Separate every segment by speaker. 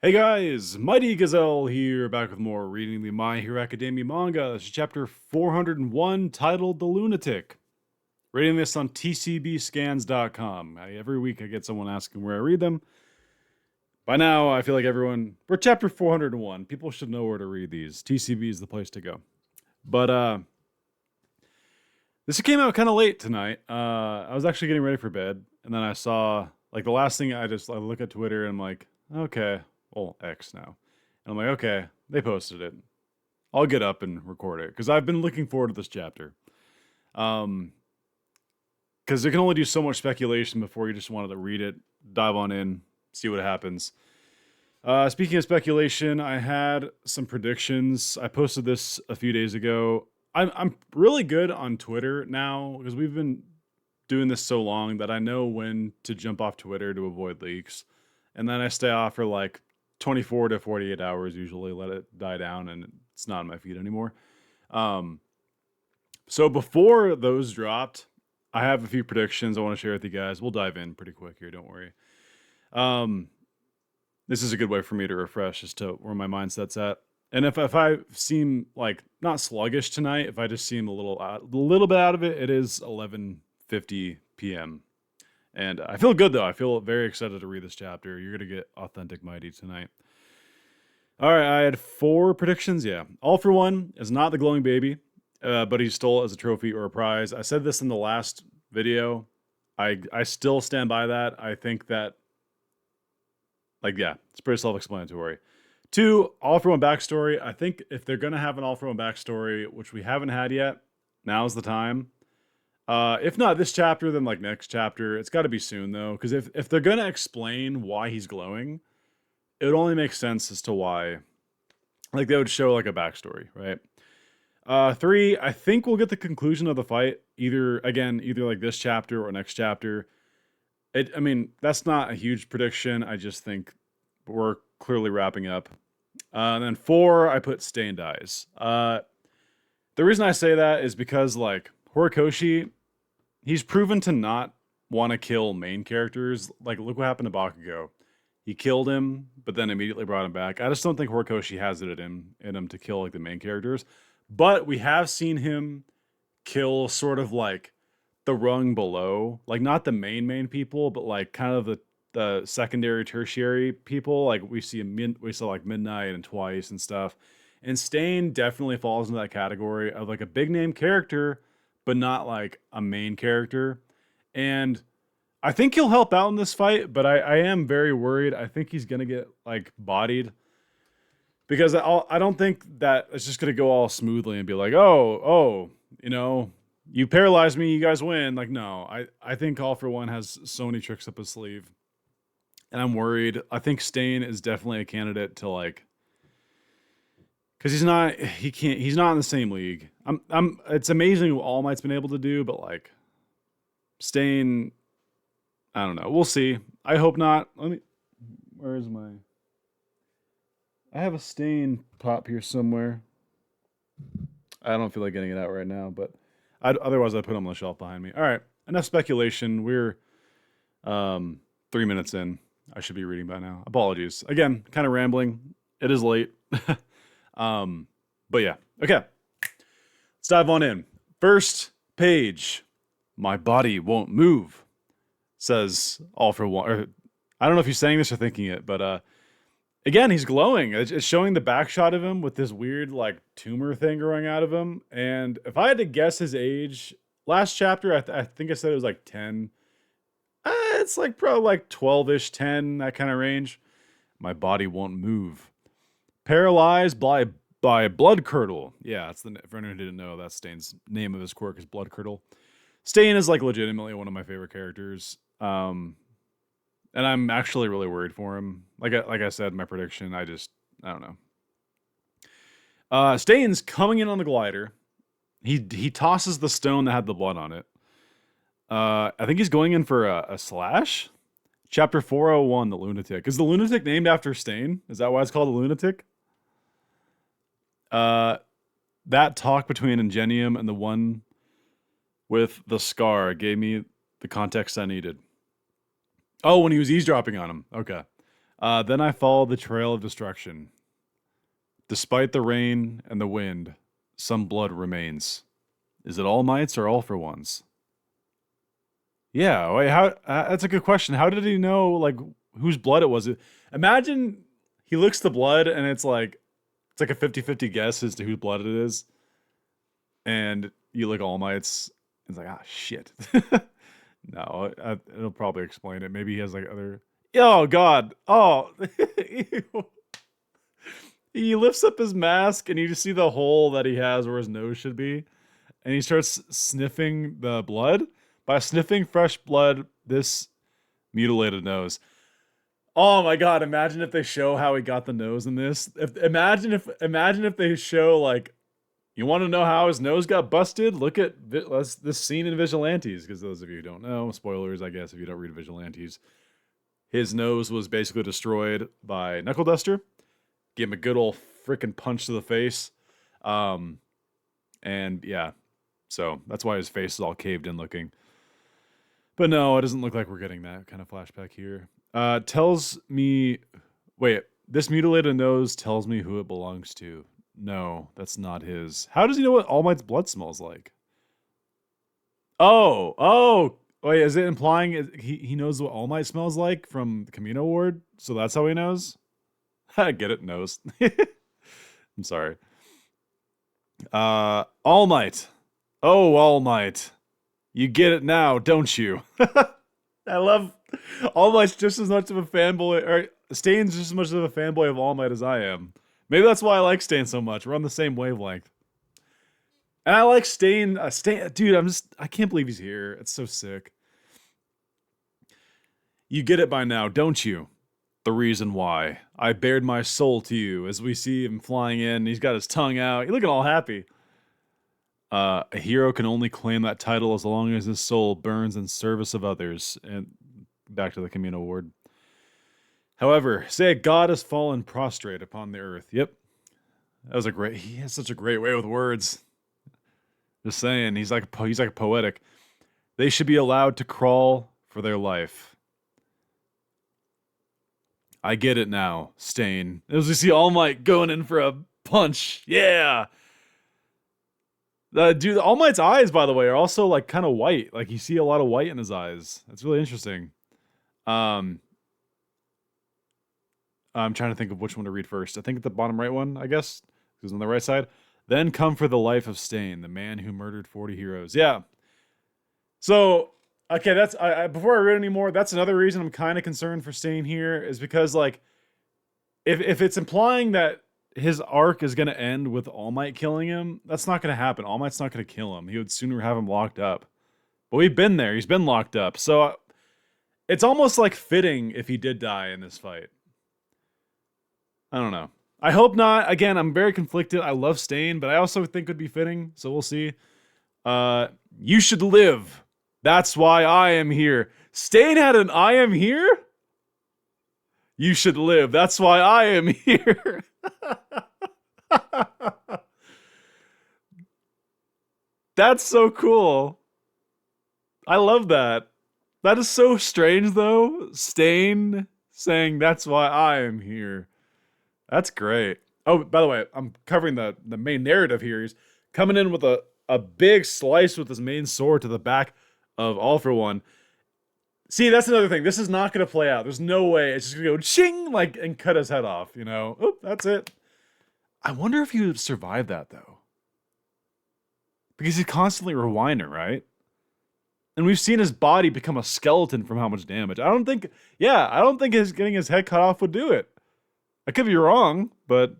Speaker 1: Hey guys, Mighty Gazelle here, back with more reading the My Hero Academia manga. This is chapter 401, titled The Lunatic. Reading this on tcbscans.com. Every week I get someone asking where I read them. By now, I feel like we're chapter 401. People should know where to read these. TCB is the place to go. But, this came out kind of late tonight. I was actually getting ready for bed, and then I saw, the last thing I look at Twitter and I'm like, okay. Well, X now. And I'm like, okay, they posted it. I'll get up and record it because I've been looking forward to this chapter. Because you can only do so much speculation before you just wanted to read it, dive on in, see what happens. Speaking of speculation, I had some predictions. I posted this a few days ago. I'm really good on Twitter now because we've been doing this so long that I know when to jump off Twitter to avoid leaks. And then I stay off for 24 to 48 hours usually, let it die down, and it's not on my feed anymore. So before those dropped, I have a few predictions I want to share with you guys. We'll dive in pretty quick here, don't worry. This is a good way for me to refresh as to where my mindset's at. And if I seem not sluggish tonight, if I just seem a little bit out of it, it is 11:50 p.m. And I feel good, though. I feel very excited to read this chapter. You're going to get authentic Mighty tonight. All right, I had 4 predictions, yeah. All for One is not the glowing baby, but he stole it as a trophy or a prize. I said this in the last video. I still stand by that. I think that, it's pretty self-explanatory. 2, All for One backstory. I think if they're going to have an All for One backstory, which we haven't had yet, now's the time. If not this chapter, then next chapter. It's got to be soon though, because if they're gonna explain why he's glowing, it would only make sense as to why. They would show a backstory, right? 3, I think we'll get the conclusion of the fight either this chapter or next chapter. That's not a huge prediction. I just think we're clearly wrapping up. And then 4, I put Stain dies. The reason I say that is because Horikoshi, he's proven to not want to kill main characters. Look what happened to Bakugo. He killed him, but then immediately brought him back. I just don't think Horikoshi has it in him to kill the main characters. But we have seen him kill sort of the rung below. Not the main people, but kind of the secondary, tertiary people. We saw Midnight and Twice and stuff. And Stain definitely falls into that category of a big name character, but not a main character. And I think he'll help out in this fight, but I am very worried. I think he's going to get bodied because I don't think that it's just going to go all smoothly and be you paralyzed me, you guys win. No, I think All for One has so many tricks up his sleeve, and I'm worried. I think Stain is definitely a candidate to because he's not in the same league. It's amazing what All Might's been able to do, but Stain, I don't know. We'll see. I hope not. Where is my? I have a Stain pop here somewhere. I don't feel like getting it out right now, but otherwise I'd put it on the shelf behind me. All right, enough speculation. We're 3 minutes in. I should be reading by now. Apologies. Again, kind of rambling. It is late. But yeah, okay. Let's dive on in. First page. My body won't move, says All for One. Or, I don't know if he's saying this or thinking it, but again, he's glowing. It's showing the back shot of him with this weird tumor thing growing out of him. And if I had to guess his age, last chapter, I think I said it was 10. It's probably 12-ish, 10, that kind of range. My body won't move. Paralyzed by Blood Curdle. Yeah, that's for anyone who didn't know, that's Stain's name of his quirk is Blood Curdle. Stain is legitimately one of my favorite characters. And I'm actually really worried for him. Like I said, my prediction, I don't know. Stain's coming in on the glider. He tosses the stone that had the blood on it. I think he's going in for a slash. Chapter 401, the Lunatic. Is the Lunatic named after Stain? Is that why it's called the Lunatic? That talk between Ingenium and the one with the scar gave me the context I needed. Oh, when he was eavesdropping on him. Okay. Then I followed the trail of destruction. Despite the rain and the wind, some blood remains. Is it all mites or all for ones? Yeah, wait, how? That's a good question. How did he know like whose blood it was? Imagine he looks the blood and it's like a 50-50 guess as to whose blood it is, and you look all mites. It's like shit. No, it'll probably explain it. Maybe he has like other. Oh God! Oh, ew. He lifts up his mask and you just see the hole that he has where his nose should be. And he starts sniffing the blood. By sniffing fresh blood, this mutilated nose. Oh my God, imagine if they show how he got the nose in this. Imagine if they show like, you want to know how his nose got busted? Look at this scene in Vigilantes, because those of you who don't know, spoilers I guess if you don't read Vigilantes. His nose was basically destroyed by Knuckle Duster. Give him a good old freaking punch to the face. And yeah, so that's why his face is all caved in looking. But no, it doesn't look like we're getting that kind of flashback here. Tells me, wait, this mutilated nose tells me who it belongs to. No, that's not his. How does he know what All Might's blood smells like? Oh, wait, is it implying he knows what All Might smells like from the Camino Ward? So that's how he knows? I get it, nose. I'm sorry. All Might. Oh, All Might. You get it now, don't you? I love All Might's just as much of a fanboy, or Stain's just as much of a fanboy of All Might as I am. Maybe that's why I like Stain so much. We're on the same wavelength. And I like Stain. Dude, I can't believe he's here. It's so sick. You get it by now, don't you? The reason why. I bared my soul to you, as we see him flying in. He's got his tongue out. He's looking all happy. A hero can only claim that title as long as his soul burns in service of others. And back to the Camino Ward. However, say a god has fallen prostrate upon the earth. Yep. He has such a great way with words. Just saying, he's like poetic. They should be allowed to crawl for their life. I get it now, Stain. As we see All Might going in for a punch. Yeah. Dude, All Might's eyes, by the way, are also like kind of white. Like you see a lot of white in his eyes. That's really interesting. I'm trying to think of which one to read first. I think the bottom right one, I guess, because on the right side. Then come for the life of Stain, the man who murdered 40 heroes. Yeah. So, okay, that's before I read anymore, that's another reason I'm kind of concerned for Stain here, is because like if it's implying that his arc is going to end with All Might killing him, that's not going to happen. All Might's not going to kill him. He would sooner have him locked up. But we've been there. He's been locked up. So it's almost like fitting if he did die in this fight. I don't know. I hope not. Again, I'm very conflicted. I love Stain, but I also think it would be fitting. So we'll see. You should live. That's why I am here. Stain had an I am here? You should live. That's why I am here. That's so cool. I love that. That is so strange, though. Stain saying, that's why I am here. That's great. Oh, by the way, I'm covering the main narrative here. He's coming in with a big slice with his main sword to the back of All For One. See, that's another thing. This is not going to play out. There's no way. It's just going to go ching, like, and cut his head off, you know? Oop, that's it. I wonder if he would survive that, though. Because he's constantly rewinding, right? And we've seen his body become a skeleton from how much damage. I don't think getting his head cut off would do it. I could be wrong, but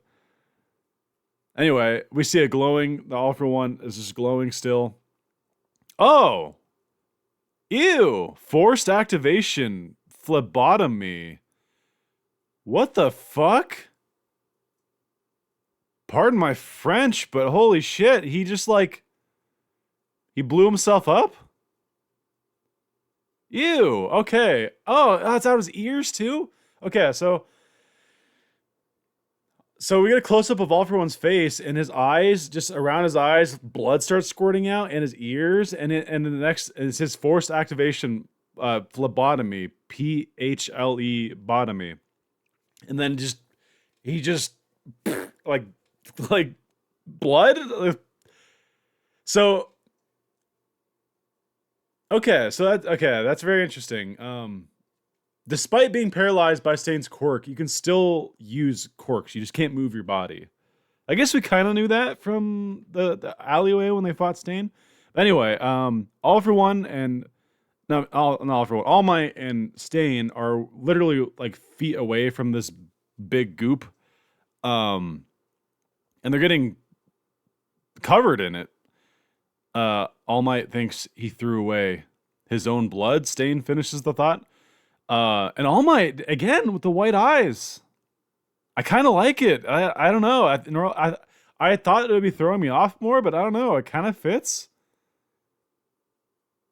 Speaker 1: anyway, we see the All For One is just glowing still. Oh! Ew! Forced activation. Phlebotomy. What the fuck? Pardon my French, but holy shit, he just like... He blew himself up? Ew, okay. Oh, it's out of his ears too? Okay, so we get a close-up of All For One's face, and his eyes, just around his eyes, blood starts squirting out, and his ears, and the next is his forced activation, phlebotomy, PHLE botomy. and then he just like like blood. So that's very interesting. Despite being paralyzed by Stain's quirk, you can still use quirks. You just can't move your body. I guess we kind of knew that from the alleyway when they fought Stain. But anyway, All For One and no, not All For One, All Might and Stain are literally like feet away from this big goop, and they're getting covered in it. All Might thinks he threw away his own blood. Stain finishes the thought. And All Might again with the white eyes. I kind of like it. I don't know. I thought it would be throwing me off more, but I don't know. It kind of fits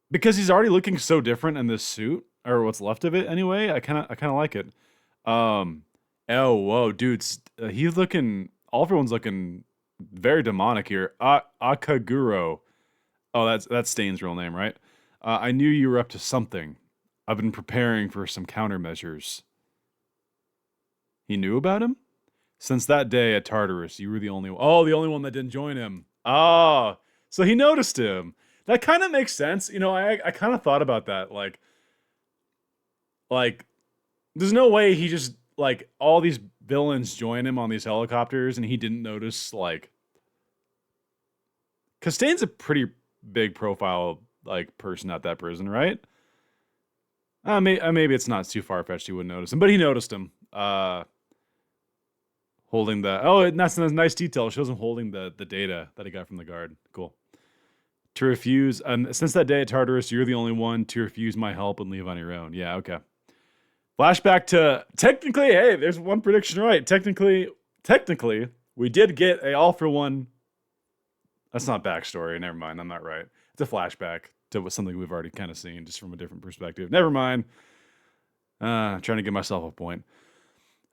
Speaker 1: because he's already looking so different in this suit, or what's left of it anyway. I kind of like it. Oh whoa, dude, he's looking. All For One's looking very demonic here. Akaguro. Oh, that's Stain's real name, right? I knew you were up to something. I've been preparing for some countermeasures. He knew about him? Since that day at Tartarus, you were the only one that didn't join him. Oh, so he noticed him. That kind of makes sense. You know, I kind of thought about that. Like, there's no way he just, like, all these villains join him on these helicopters and he didn't notice, like... Because Stain's a pretty big profile, like, person at that prison, right? Maybe it's not too far-fetched he wouldn't notice him, but he noticed him. Holding the... Oh, that's a nice detail. It shows him holding the data that he got from the guard. Cool. To refuse... since that day at Tartarus, you're the only one to refuse my help and leave on your own. Yeah, okay. Flashback to... Technically, hey, there's one prediction right. Technically, we did get a All For One... That's not backstory. Never mind. I'm not right. It's a flashback to something we've already kind of seen, just from a different perspective. Never mind. Trying to give myself a point.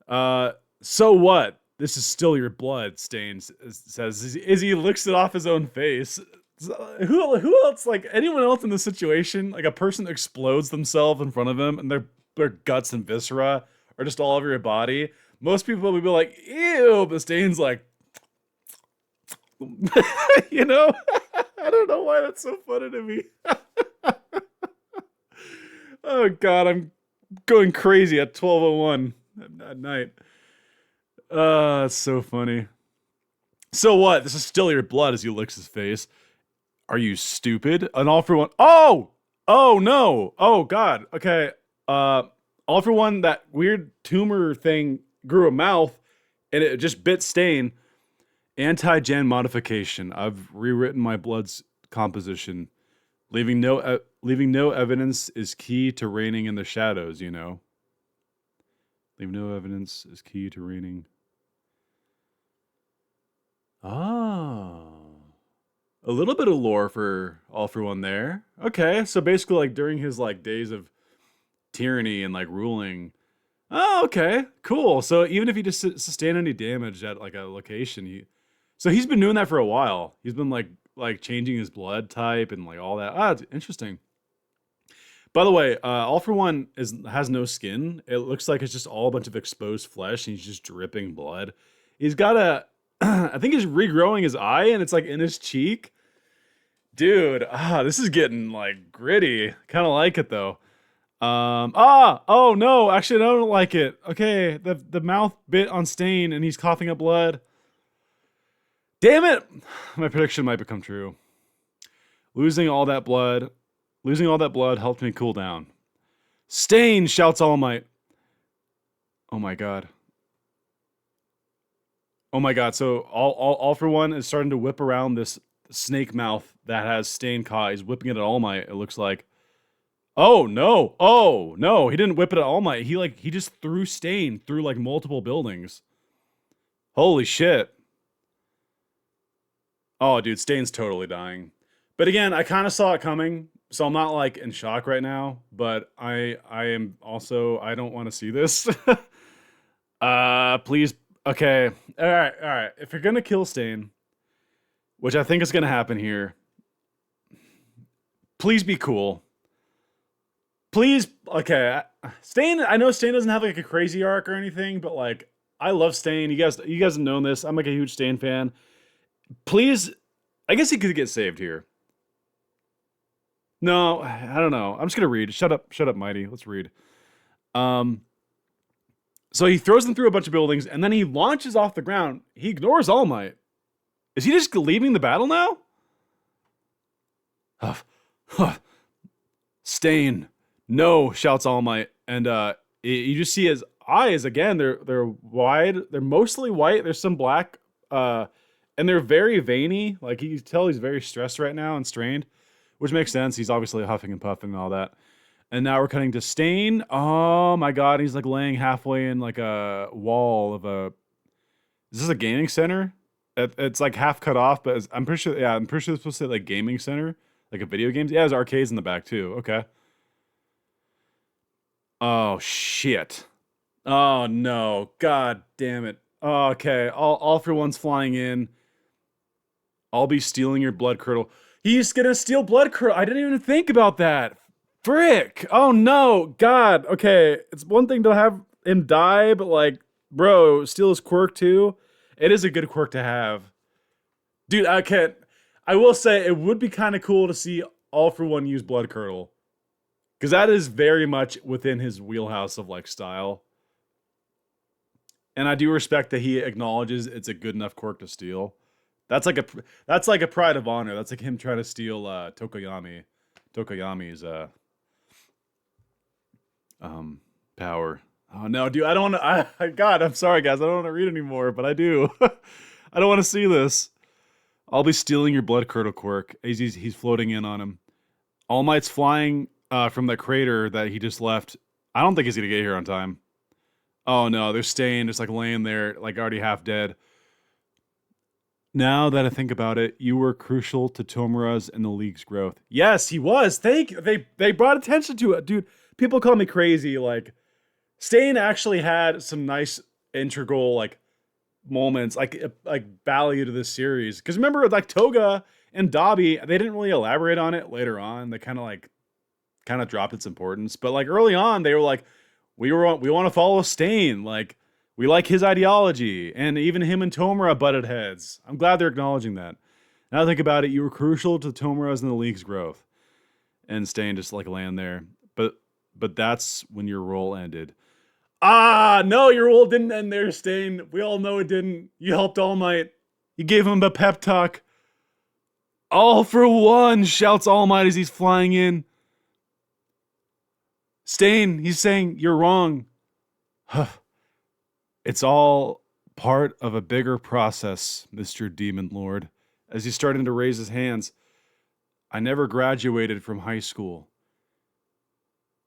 Speaker 1: So what? This is still your blood, Stain says. As he licks it off his own face. Who else, like anyone else in this situation, like a person explodes themselves in front of him and their guts and viscera are just all over your body. Most people would be like, ew, but Stain's like, you know? I don't know why that's so funny to me. Oh God, I'm going crazy at 12:01 at night. It's so funny. So what? This is still your blood as he licks his face. Are you stupid? An All For One. Oh no. Oh God. Okay. All For One, that weird tumor thing grew a mouth and it just bit Stain. Anti-gen modification. I've rewritten my blood's composition. Leaving no evidence is key to reigning in the shadows, you know. Leave no evidence is key to reigning. Oh. A little bit of lore for All For One there. Okay, so basically like during his like days of tyranny and like ruling. Oh, okay. Cool. So even if he just sustained any damage at like a location, so he's been doing that for a while. He's been like changing his blood type and like all that. It's interesting. By the way, All For One has no skin. It looks like it's just all a bunch of exposed flesh and he's just dripping blood. He's got I think he's regrowing his eye and it's like in his cheek. Dude, this is getting like gritty. Kind of like it though. Oh no, actually I don't like it. Okay, the mouth bit on Stain and he's coughing up blood. Damn it! My prediction might become true. Losing all that blood helped me cool down. Stain, shouts All Might. Oh my god. Oh my god, so All For One is starting to whip around this snake mouth that has Stain caught. He's whipping it at All Might, it looks like. Oh no, he didn't whip it at All Might. He just threw Stain through like multiple buildings. Holy shit. Oh, dude, Stain's totally dying. But again, I kind of saw it coming, so I'm not like in shock right now. But I am also, I don't want to see this. Please, okay, all right. If you're gonna kill Stain, which I think is gonna happen here, please be cool. Please, okay. Stain, I know Stain doesn't have like a crazy arc or anything, but like I love Stain. You guys have known this. I'm like a huge Stain fan. Please, I guess he could get saved here. No, I don't know. I'm just gonna read. Shut up, Mighty. Let's read. Um, so he throws them through a bunch of buildings, and then he launches off the ground. He ignores All Might. Is he just leaving the battle now? Stain, no! Shouts All Might, and you just see his eyes again. They're wide. They're mostly white. There's some black, and they're very veiny. Like you can tell, he's very stressed right now and strained, which makes sense. He's obviously huffing and puffing and all that. And now we're cutting to Stain. Oh my god, he's like laying halfway in like a wall of a. Is this a gaming center? It's like half cut off, but I'm pretty sure. Yeah, I'm pretty sure it's supposed to say like gaming center, like a video games. Yeah, there's arcades in the back too. Okay. Oh shit. Oh no. God damn it. Oh, okay. All for one's flying in. I'll be stealing your blood curdle. He's gonna steal blood curdle. I didn't even think about that. Frick. Oh no. God. Okay. It's one thing to have him die, but like, bro, steal his quirk too. It is a good quirk to have. Dude, I can't. I will say it would be kind of cool to see All for One use blood curdle. Because that is very much within his wheelhouse of like style. And I do respect that he acknowledges it's a good enough quirk to steal. That's like a pride of honor. That's like him trying to steal Tokoyami. Tokoyami's power. Oh no, dude, I don't want to. God, I'm sorry, guys. I don't want to read anymore, but I do. I don't want to see this. I'll be stealing your blood curdle quirk. He's floating in on him. All Might's flying from the crater that he just left. I don't think he's gonna get here on time. Oh no, they're staying, just like laying there, like already half dead. Now that I think about it, you were crucial to Tomura's and the League's growth. Yes, he was. Thank you. They brought attention to it, dude. People call me crazy. Like, Stain actually had some nice integral like moments, like value to this series. Because remember, like Toga and Dobby, they didn't really elaborate on it later on. They kind of dropped its importance. But like early on, they were like, we want to follow Stain. Like, we like his ideology, and even him and Tomura butted heads. I'm glad they're acknowledging that. Now I think about it, you were crucial to Tomura's and the League's growth. And Stain just like laying there. But that's when your role ended. Ah, no, your role didn't end there, Stain. We all know it didn't. You helped All Might. You gave him a pep talk. All for one, shouts All Might as he's flying in. Stain, he's saying, you're wrong. It's all part of a bigger process, Mr. Demon Lord. As he's starting to raise his hands. I never graduated from high school.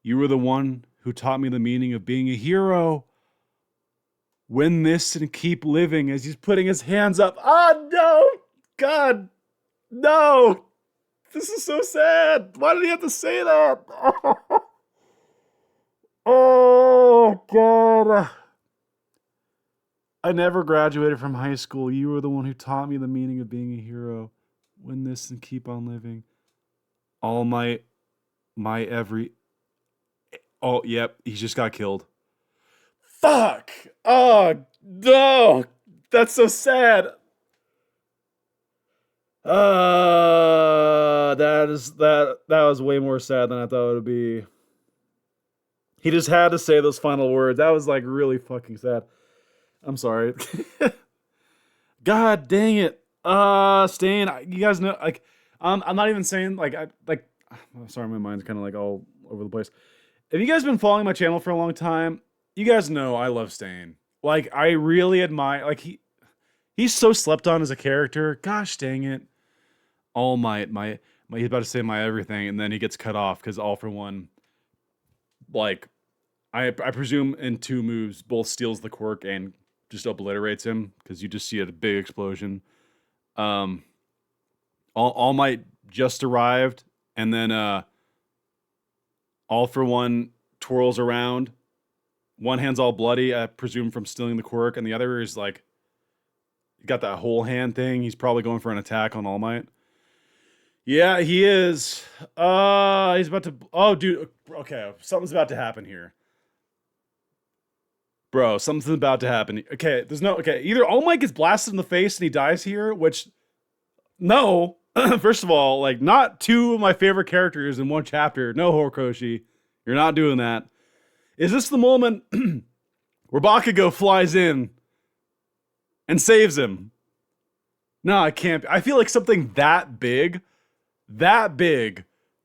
Speaker 1: You were the one who taught me the meaning of being a hero. Win this and keep living, as he's putting his hands up. Oh, no! God! No! This is so sad. Why did he have to say that? Oh, God. I never graduated from high school. You were the one who taught me the meaning of being a hero. Win this and keep on living. All my every... Oh, yep, he just got killed. Fuck! Oh, no! That's so sad. That was way more sad than I thought it would be. He just had to say those final words. That was like really fucking sad. I'm sorry. God dang it. Stain, you guys know, like, I'm not even saying, like, I'm sorry, my mind's kind of like all over the place. If you guys have been following my channel for a long time, you guys know I love Stain. Like, I really admire, like, he's so slept on as a character. Gosh dang it. All my he's about to say my everything, and then he gets cut off because All for One, like, I presume in 2 moves, both steals the quirk and just obliterates him, because you just see a big explosion. All Might just arrived, and then All for One twirls around. One hand's all bloody, I presume from stealing the quirk, and the other is like, got that whole hand thing. He's probably going for an attack on All Might. Yeah, he is. He's about to. Oh, dude. Okay, something's about to happen here, bro. Something's about to happen. Okay, there's no. Okay, either All Might gets blasted in the face and he dies here, which no. First of all, like not two of my favorite characters in one chapter. No, Horikoshi, you're not doing that. Is this the moment where Bakugo flies in and saves him? No, I can't. I feel like something that big,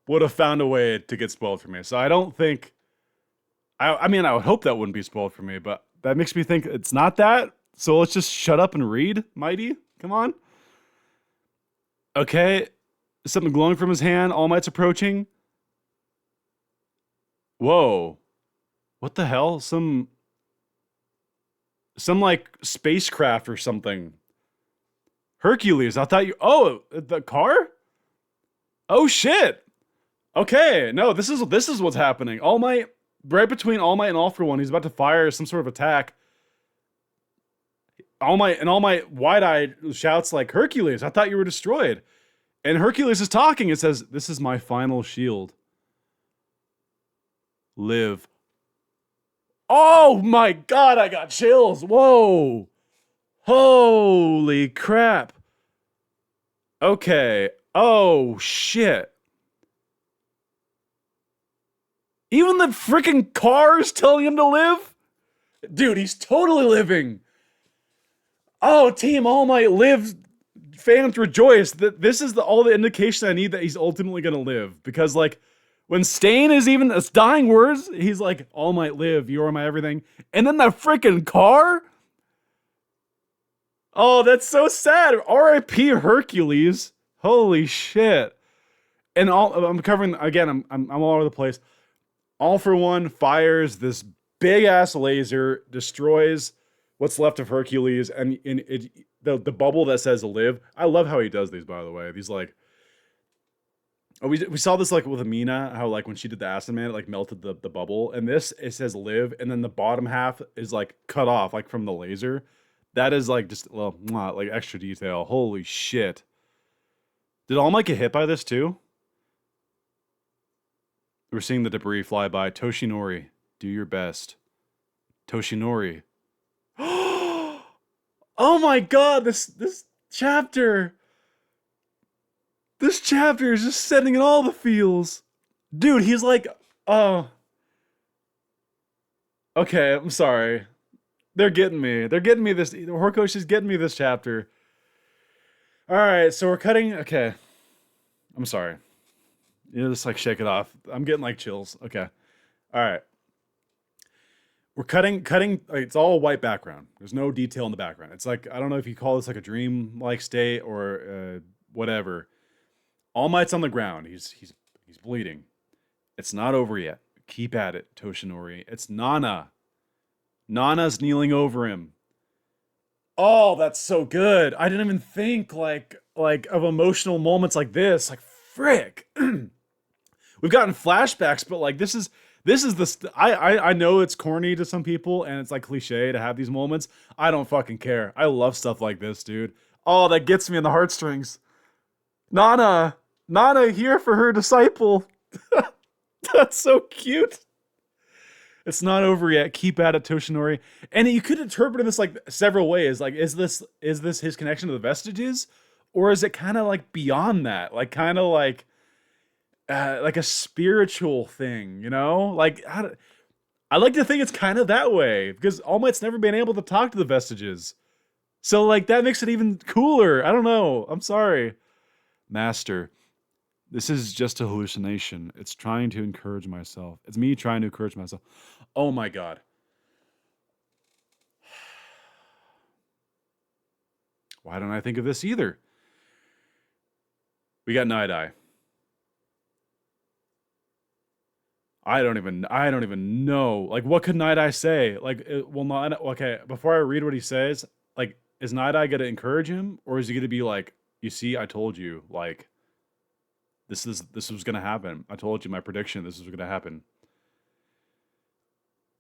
Speaker 1: would have found a way to get spoiled for me. So I don't think. I mean, I would hope that wouldn't be spoiled for me, but that makes me think it's not that. So let's just shut up and read, Mighty. Come on. Okay, something glowing from his hand. All Might's approaching. Whoa, what the hell? Some like spacecraft or something. Hercules. I thought you. Oh, the car. Oh shit. Okay, no, this is what's happening. All Might, right between All Might and All for One, he's about to fire some sort of attack. All Might wide-eyed shouts like, Hercules, I thought you were destroyed. And Hercules is talking. It says, this is my final shield. Live. Oh my god, I got chills. Whoa. Holy crap. Okay. Oh shit. Even the freaking car's telling him to live? Dude, he's totally living. Oh, Team All Might live. Fans rejoice. That this is all the indication I need that he's ultimately gonna live. Because like, when Stain is even it's dying words, he's like, All Might live, you are my everything. And then that freaking car? Oh, that's so sad. R.I.P. Hercules. Holy shit. And I'm covering again, I'm all over the place. All for One fires this big ass laser, destroys what's left of Hercules, and the bubble that says live. I love how he does these, by the way. These like, oh, we saw this like with Mina, how like when she did the acid man, it like melted the bubble. And this, it says live, and then the bottom half is like cut off, like from the laser. That is like just like extra detail. Holy shit. Did All Might get hit by this too? We're seeing the debris fly by. Toshinori, do your best. Toshinori. Oh my god, this chapter. This chapter is just setting in all the feels. Dude, he's like, oh. Okay, I'm sorry. They're getting me. They're getting me this. Horikoshi's getting me this chapter. Alright, so we're cutting. Okay. I'm sorry. You know, just like shake it off. I'm getting like chills. Okay. Alright. We're cutting, it's all white background. There's no detail in the background. It's like, I don't know if you call this like a dream-like state or whatever. All Might's on the ground. He's bleeding. It's not over yet. Keep at it, Toshinori. It's Nana. Nana's kneeling over him. Oh, that's so good. I didn't even think like of emotional moments like this. Like, frick. We've gotten flashbacks, but like this is the I know it's corny to some people and it's like cliche to have these moments. I don't fucking care. I love stuff like this, dude. Oh, that gets me in the heartstrings. Nana here for her disciple. That's so cute. It's not over yet. Keep at it, Toshinori. And you could interpret this like several ways. Like, is this his connection to the vestiges, or is it kind of like beyond that? Like, kind of like a spiritual thing, you know? Like, I like to think it's kind of that way because All Might's never been able to talk to the vestiges, so like that makes it even cooler. I don't know. I'm sorry, Master. This is just a hallucination. It's trying to encourage myself. It's me trying to encourage myself. Oh my god. Why don't I think of this either? We got Night-Eye. I don't even know. Like, what could Night-Eye say? Like, okay, before I read what he says, like, is Night-Eye gonna encourage him? Or is he gonna be like, you see, I told you, like, this was gonna happen. I told you my prediction, this was gonna happen.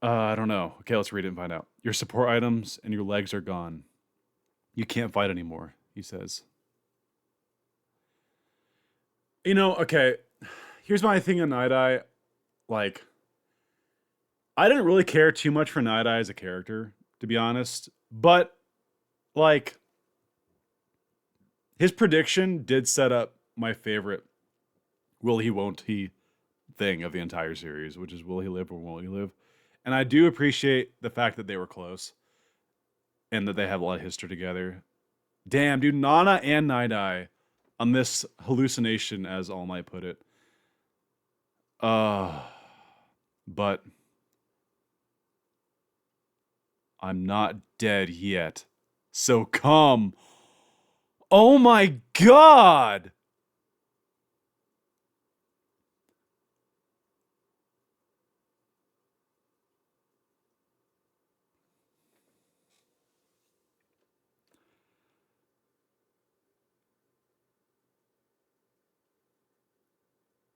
Speaker 1: I don't know. Okay, let's read it and find out. Your support items and your legs are gone. You can't fight anymore, he says. Okay. Here's my thing on Night Eye. Like, I didn't really care too much for Night Eye as a character, to be honest. But like, his prediction did set up my favorite will he, won't he thing of the entire series, which is will he live or won't he live? And I do appreciate the fact that they were close and that they have a lot of history together. Damn, dude, Nana and Night Eye on this hallucination, as All Might put it. Uh, but I'm not dead yet. So come. Oh my god!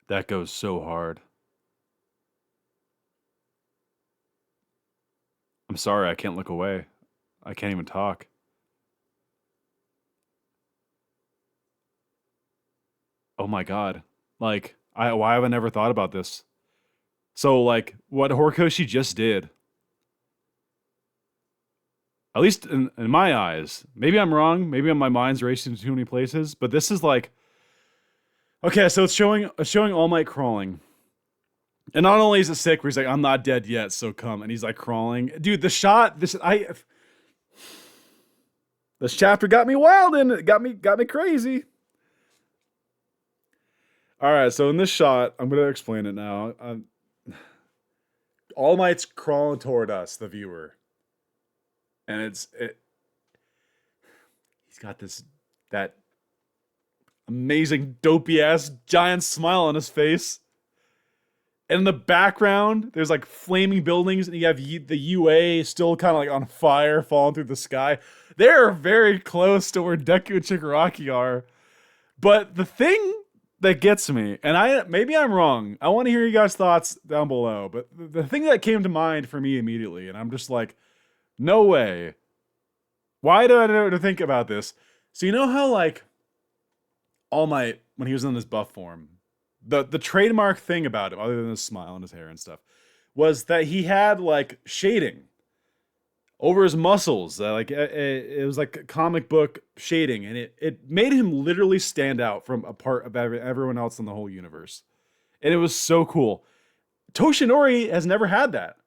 Speaker 1: That goes so hard. I'm sorry, I can't look away. I can't even talk. Oh my god. Like, why have I never thought about this? So, like, what Horikoshi just did, at least in my eyes, maybe I'm wrong, maybe my mind's racing to too many places, but this is like, okay, so it's showing All Might crawling. And not only is it sick, where he's like, I'm not dead yet, so come, and he's like crawling. Dude, the shot, this chapter got me wild and it got me crazy. All right, so in this shot, I'm gonna explain it now. All Might's crawling toward us, the viewer, and he's got that amazing dopey ass giant smile on his face. And in the background, there's like flaming buildings, and you have the UA still kind of like on fire, falling through the sky. They're very close to where Deku and Shigaraki are. But the thing that gets me, and maybe I'm wrong. I want to hear you guys' thoughts down below. But the thing that came to mind for me immediately, and I'm just like, no way. Why do I know to think about this? So you know how like All Might, when he was in this buff form, the trademark thing about him, other than his smile and his hair and stuff, was that he had like shading over his muscles. It was like comic book shading, and it made him literally stand out from a part of everyone else in the whole universe. And it was so cool. Toshinori has never had that,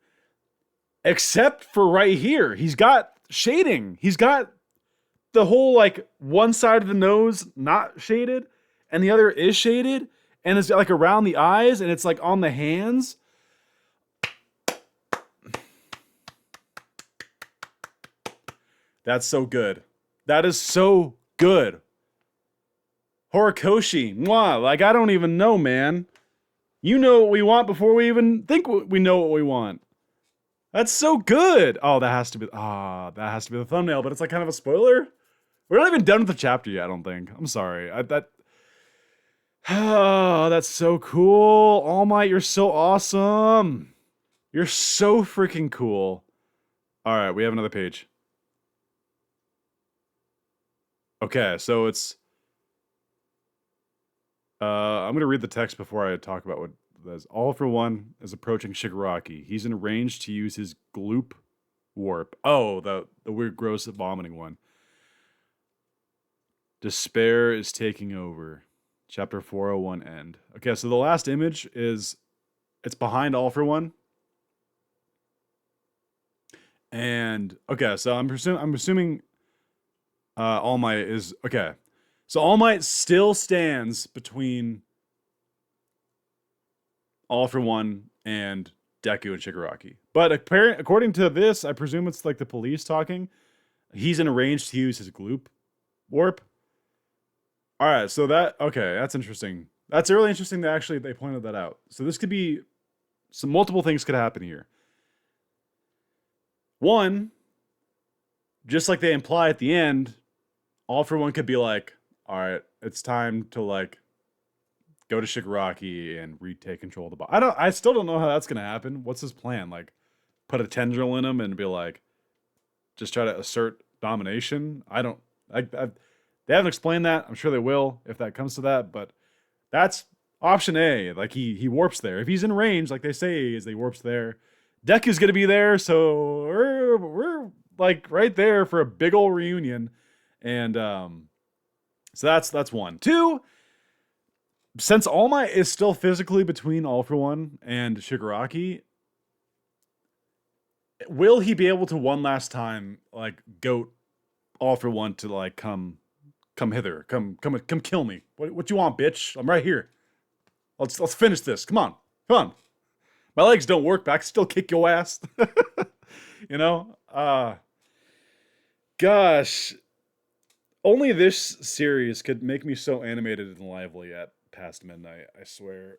Speaker 1: except for right here. He's got shading. He's got the whole like one side of the nose not shaded, and the other is shaded, and it's like around the eyes, and it's like on the hands. That's so good. That is so good. Horikoshi, mwah, like I don't even know, man. You know what we want before we even think we know what we want. That's so good. Oh, that has to be the thumbnail, but it's like kind of a spoiler. We're not even done with the chapter yet, I don't think. I'm sorry. Oh, that's so cool. All Might, you're so awesome. You're so freaking cool. All right, we have another page. Okay, so it's I'm going to read the text before I talk about what it says. All for One is approaching Shigaraki. He's in range to use his gloop warp. Oh, the weird, gross, vomiting one. Despair is taking over. Chapter 401 end. Okay, so the last image it's behind All for One. And okay, so I'm assuming All Might is okay. So All Might still stands between All for One and Deku and Shigaraki. But according to this, I presume it's like the police talking. He's in a range to use his gloop warp. All right, so that's interesting. That's really interesting that actually they pointed that out. So this could be multiple things could happen here. One, just like they imply at the end, All for One could be like, all right, it's time to like go to Shigaraki and retake control of the body. I still don't know how that's gonna happen. What's his plan? Like, put a tendril in him and be like, just try to assert domination? They haven't explained that. I'm sure they will if that comes to that, but That's option A. Like he warps there. If he's in range, like they say he is, he warps there. Deku's gonna be there, so we're like right there for a big old reunion. And so that's one. Two, since All Might is still physically between All For One and Shigaraki, will he be able to one last time like goat All For One to like come hither, come kill me? What you want, bitch? I'm right here. Let's finish this. Come on. My legs don't work, but I can still kick your ass. You know? Gosh. Only this series could make me so animated and lively at past midnight, I swear.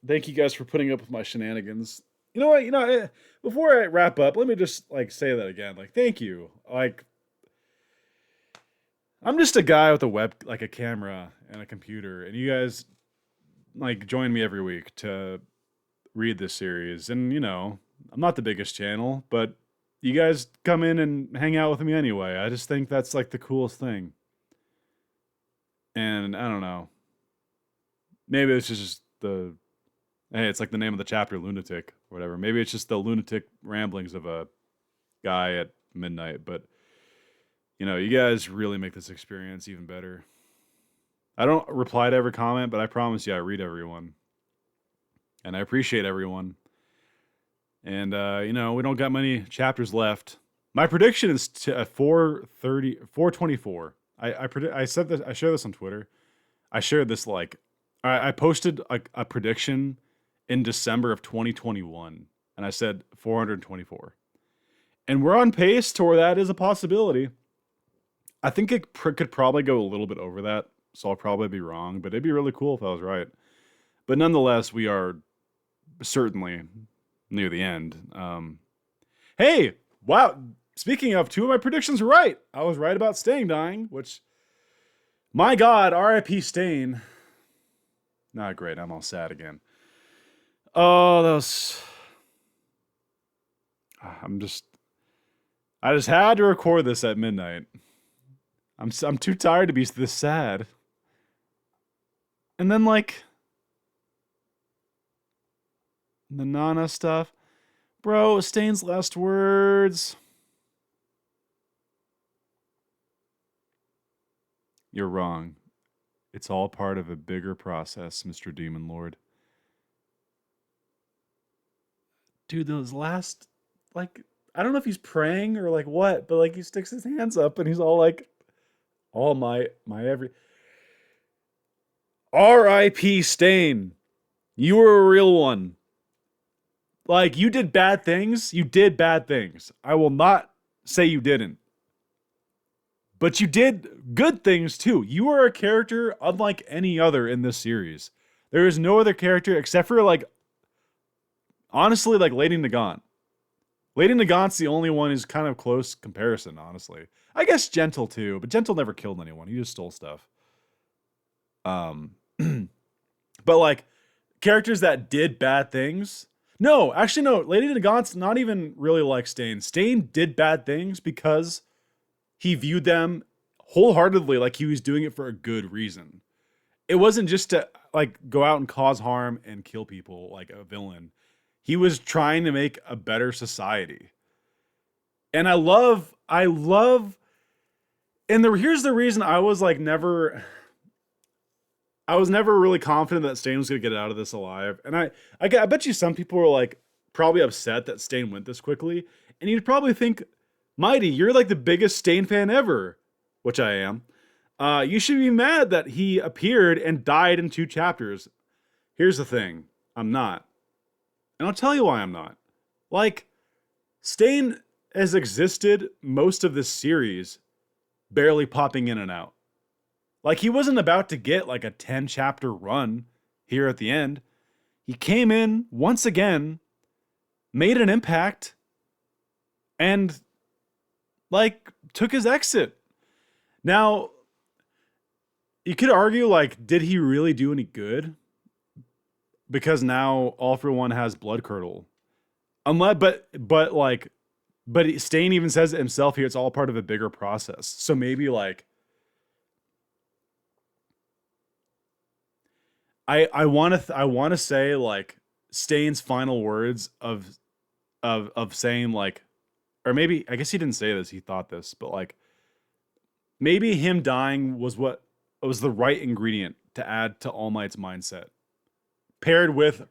Speaker 1: Thank you guys for putting up with my shenanigans. You know what? Before I wrap up, let me just like say that again. Like, thank you. Like, I'm just a guy with a camera and a computer, and you guys like join me every week to read this series. And I'm not the biggest channel, but you guys come in and hang out with me anyway. I just think that's like the coolest thing. And I don't know. Maybe it's just it's like the name of the chapter, lunatic, or whatever. Maybe it's just the lunatic ramblings of a guy at midnight. But you guys really make this experience even better. I don't reply to every comment, but I promise you I read everyone. And I appreciate everyone. And, we don't got many chapters left. My prediction is 424. I said this, I shared this on Twitter. I shared this I posted a prediction in December of 2021. And I said 424. And we're on pace to where that is a possibility. I think it could probably go a little bit over that. So I'll probably be wrong, but it'd be really cool if I was right. But nonetheless, we are certainly near the end. Hey, wow. Speaking of, two of my predictions were right. I was right about Stain dying, which, my God, R.I.P. Stain. Not great. I'm all sad again. Oh, that was... I just had to record this at midnight. I'm too tired to be this sad. And then, the Nana stuff. Bro, Stain's last words. You're wrong. It's all part of a bigger process, Mr. Demon Lord. Dude, those last, I don't know if he's praying or what, but he sticks his hands up and he's all all my every... R.I.P. Stain. You were a real one. You did bad things. You did bad things. I will not say you didn't. But you did good things too. You are a character unlike any other in this series. There is no other character except for honestly, Lady Nagant. Lady Nagant's the only one who's kind of close comparison, honestly. I guess Gentle too, but Gentle never killed anyone. He just stole stuff. But characters that did bad things. No, actually no. Lady Nagant's not even really like Stain. Stain did bad things because he viewed them wholeheartedly like he was doing it for a good reason. It wasn't just to go out and cause harm and kill people like a villain. He was trying to make a better society. And I love, and here's the reason I was I was never really confident that Stain was going to get out of this alive. And I bet you some people were probably upset that Stain went this quickly. And you'd probably think, Mighty, you're the biggest Stain fan ever, which I am. You should be mad that he appeared and died in 2 chapters. Here's the thing. I'm not. And I'll tell you why I'm not. Stain has existed most of this series, barely popping in and out. He wasn't about to get a 10 chapter run here at the end. He came in once again, made an impact, and took his exit. Now, you could argue did he really do any good? Because now All For One has Blood Curdle. But Stain even says it himself here, it's all part of a bigger process. So maybe I want to say like Stain's final words of saying like, or maybe I guess he didn't say this, he thought this, but like maybe him dying was the right ingredient to add to All Might's mindset, paired with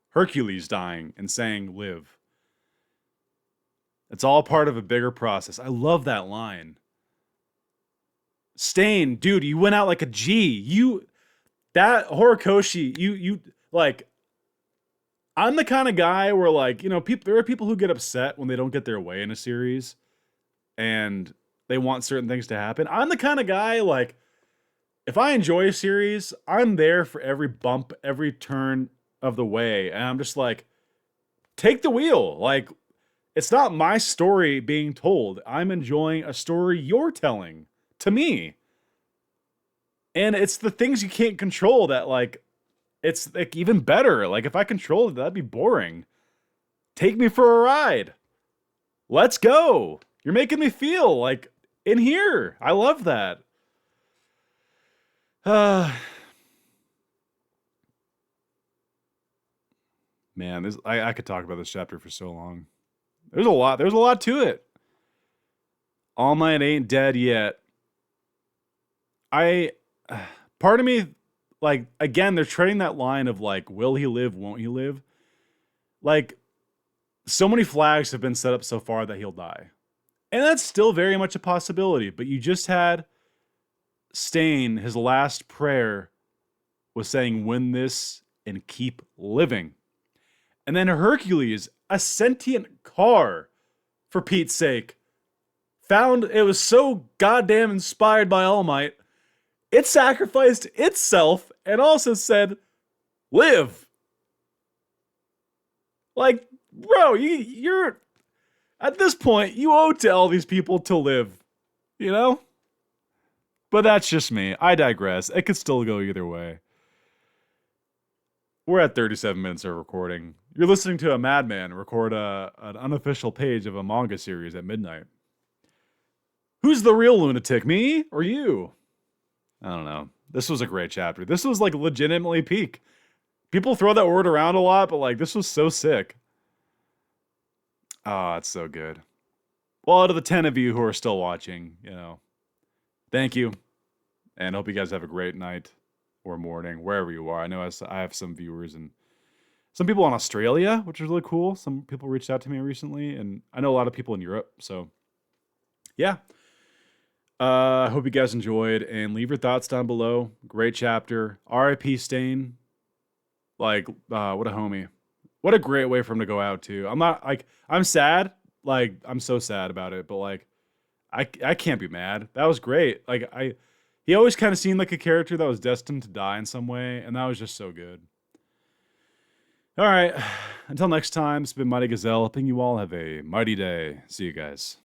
Speaker 1: Hercules dying and saying live. It's all part of a bigger process. I love that line. Stain, dude, you went out like a G. That Horikoshi, you like. I'm the kind of guy where like there are people who get upset when they don't get their way in a series, and they want certain things to happen. I'm the kind of guy like if I enjoy a series, I'm there for every bump, every turn of the way, and I'm just like, take the wheel. Like it's not my story being told. I'm enjoying a story you're telling to me. And it's the things you can't control that like it's like even better. Like if I controlled it, that'd be boring. Take me for a ride. Let's go. You're making me feel like in here. I love that. Man, I could talk about this chapter for so long. There's a lot. There's a lot to it. All Might ain't dead yet. Part of me, like, again, they're treading that line of like, will he live, won't he live? Like, so many flags have been set up so far that he'll die. And that's still very much a possibility, but you just had Stain, his last prayer was saying, win this and keep living. And then Hercules, a sentient car, for Pete's sake, found it was so goddamn inspired by All Might, it sacrificed itself and also said, live. Like, bro, you're at this point, you owe to all these people to live, you know? But that's just me. I digress. It could still go either way. We're at 37 minutes of recording. You're listening to a madman record an unofficial page of a manga series at midnight. Who's the real lunatic, me or you? I don't know. This was a great chapter. This was like legitimately peak. People throw that word around a lot, but like this was so sick. Oh, it's so good. Well, out of the 10 of you who are still watching, thank you. And hope you guys have a great night or morning, wherever you are. I know I have some viewers and some people in Australia, which is really cool. Some people reached out to me recently, and I know a lot of people in Europe. So, yeah. I hope you guys enjoyed, and leave your thoughts down below. Great chapter. R.I.P. Stain. Like, what a homie. What a great way for him to go out, too. I'm sad. Like, I'm so sad about it, but like, I can't be mad. That was great. Like, he always kind of seemed like a character that was destined to die in some way, and that was just so good. All right. Until next time, it's been Mighty Gazelle. Hoping you all have a mighty day. See you guys.